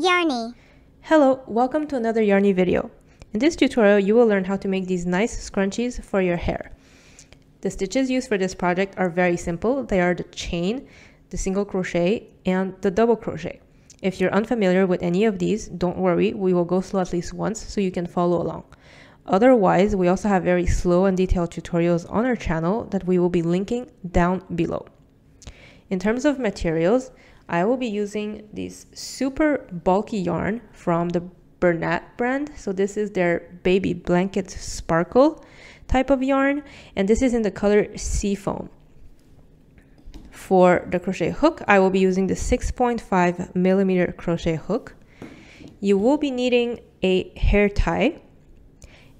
Yarny. Hello, welcome to another Yarny video. In this tutorial, you will learn how to make these nice scrunchies for your hair. The stitches used for this project are very simple. They are the chain, the single crochet, and the double crochet. If you're unfamiliar with any of these, don't worry, we will go slow at least once so you can follow along. Otherwise, we also have very slow and detailed tutorials on our channel that we will be linking down below. In terms of materials, I will be using this super bulky yarn from the Bernat brand. So this is their baby blanket sparkle type of yarn, and this is in the color Seafoam. For the crochet hook, I will be using the 6.5 millimeter crochet hook. You will be needing a hair tie,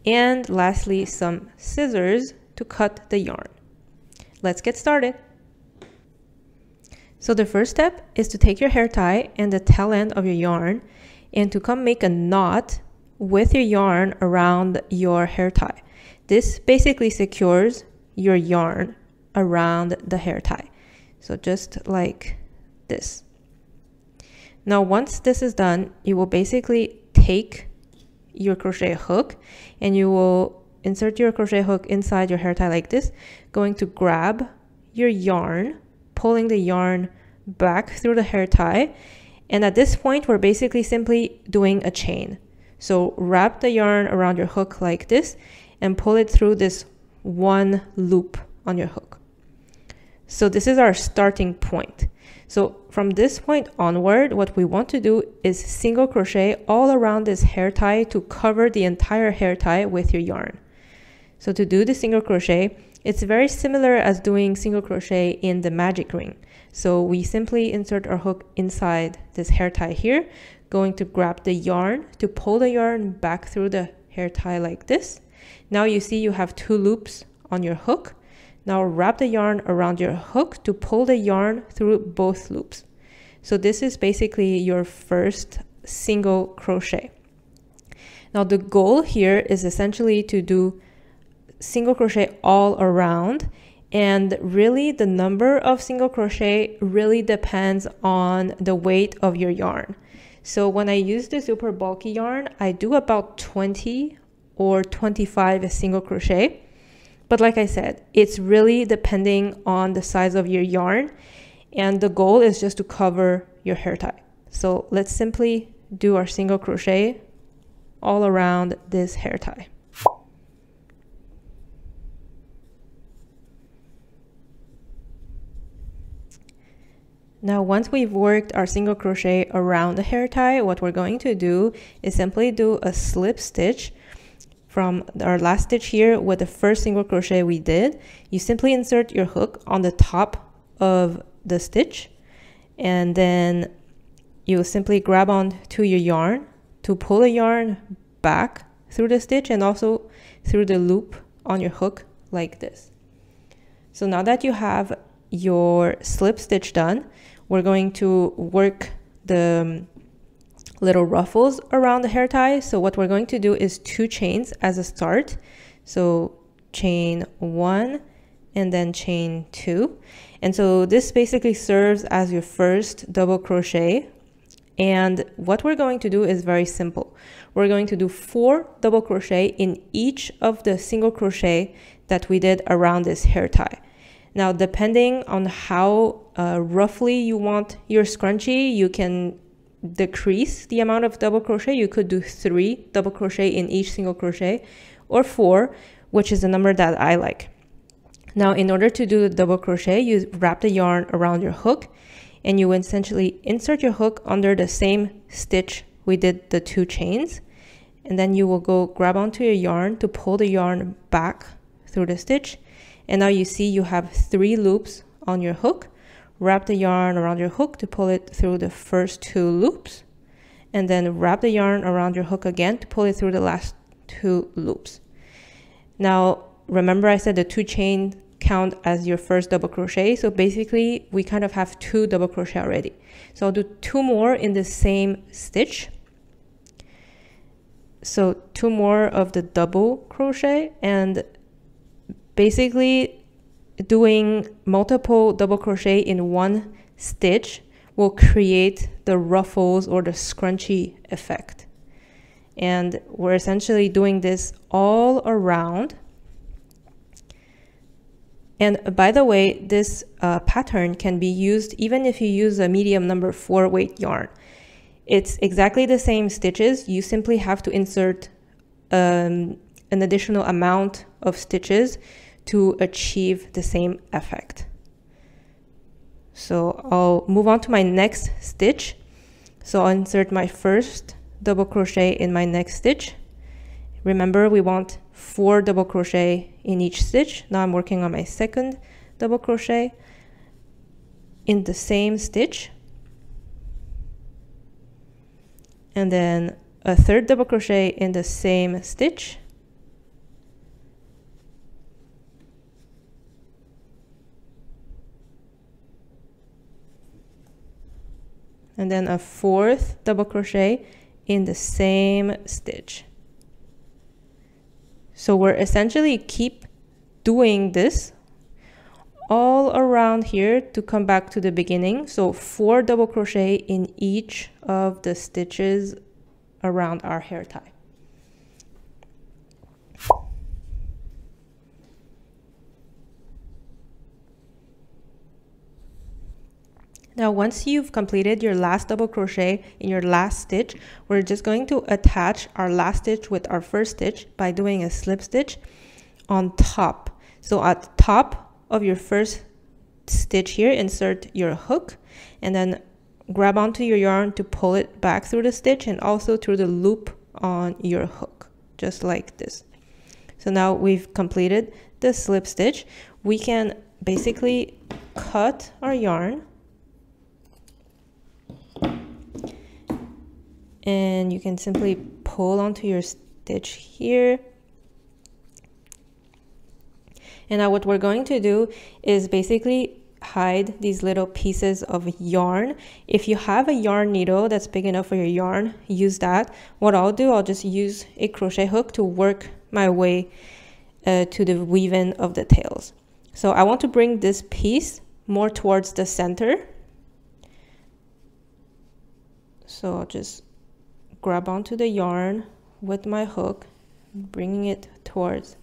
and lastly some scissors to cut the yarn. Let's get started. So the first step is to take your hair tie and the tail end of your yarn and to come make a knot with your yarn around your hair tie. This basically secures your yarn around the hair tie. So just like this. Now once this is done, you will basically take your crochet hook and you will insert your crochet hook inside your hair tie like this, going to grab your yarn, pulling the yarn back through the hair tie, and at this point we're basically simply doing a chain. So wrap the yarn around your hook like this and pull it through this one loop on your hook. So this is our starting point. So from this point onward, what we want to do is single crochet all around this hair tie to cover the entire hair tie with your yarn. So to do the single crochet, it's very similar as doing single crochet in the magic ring. So we simply insert our hook inside this hair tie here, going to grab the yarn to pull the yarn back through the hair tie like this. Now you see you have two loops on your hook. Now wrap the yarn around your hook to pull the yarn through both loops. So this is basically your first single crochet. Now the goal here is essentially to do single crochet all around, and really the number of single crochet really depends on the weight of your yarn. So when I use the super bulky yarn, I do about 20 or 25 single crochet. But like I said, it's really depending on the size of your yarn, and the goal is just to cover your hair tie. So let's simply do our single crochet all around this hair tie. Now once we've worked our single crochet around the hair tie, what we're going to do is simply do a slip stitch from our last stitch here with the first single crochet we did. You simply insert your hook on the top of the stitch, and then you simply grab on to your yarn to pull the yarn back through the stitch and also through the loop on your hook like this. So now that you have your slip stitch done, we're going to work the little ruffles around the hair tie. So what we're going to do is 2 chains as a start. So chain 1 and then chain 2. And so this basically serves as your first double crochet. And what we're going to do is very simple. We're going to do 4 double crochet in each of the single crochet that we did around this hair tie. Now, depending on how roughly you want your scrunchie, you can decrease the amount of double crochet. You could do 3 double crochet in each single crochet, or 4, which is the number that I like. Now, in order to do the double crochet, you wrap the yarn around your hook, and you essentially insert your hook under the same stitch we did the 2 chains, and then you will go grab onto your yarn to pull the yarn back through the stitch. And now you see you have 3 loops on your hook. Wrap the yarn around your hook to pull it through the first 2 loops, and then wrap the yarn around your hook again to pull it through the last 2 loops. Now remember I said the 2 chain count as your first double crochet, so basically we kind of have 2 double crochet already. So I'll do 2 more in the same stitch. So 2 more of the double crochet, and basically doing multiple double crochet in one stitch will create the ruffles or the scrunchie effect. And we're essentially doing this all around. And by the way, this pattern can be used even if you use a medium number 4 weight yarn. It's exactly the same stitches. You simply have to insert an additional amount of stitches to achieve the same effect. So I'll move on to my next stitch. So I'll insert my first double crochet in my next stitch. Remember, we want 4 double crochet in each stitch. Now I'm working on my second double crochet in the same stitch, and then a third double crochet in the same stitch, and then a fourth double crochet in the same stitch. So we're essentially keep doing this all around here to come back to the beginning. So 4 double crochet in each of the stitches around our hair tie. Now, once you've completed your last double crochet in your last stitch, we're just going to attach our last stitch with our first stitch by doing a slip stitch on top. So at the top of your first stitch here, insert your hook and then grab onto your yarn to pull it back through the stitch and also through the loop on your hook, just like this. So now we've completed the slip stitch. We can basically cut our yarn, and you can simply pull onto your stitch here. And now what we're going to do is basically hide these little pieces of yarn. If you have a yarn needle that's big enough for your yarn, use that. What I'll do, I'll just use a crochet hook to work my way to the weave-in of the tails. So I want to bring this piece more towards the center. So I'll just grab onto the yarn with my hook, bringing it towards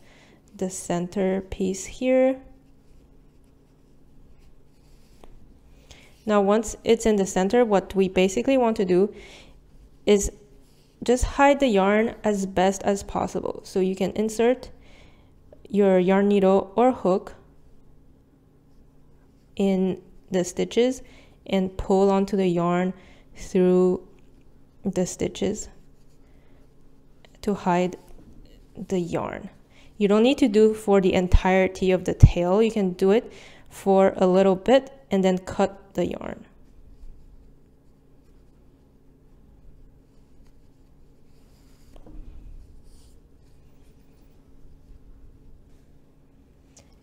the center piece here. Now, once it's in the center, what we basically want to do is just hide the yarn as best as possible. So you can insert your yarn needle or hook in the stitches and pull onto the yarn through the stitches to hide the yarn. You don't need to do for the entirety of the tail. You can do it for a little bit and then cut the yarn.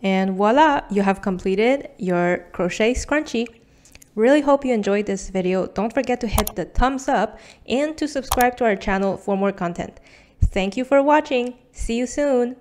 And voila, you have completed your crochet scrunchie. Really hope you enjoyed this video. Don't forget to hit the thumbs up and to subscribe to our channel for more content. Thank you for watching. See you soon.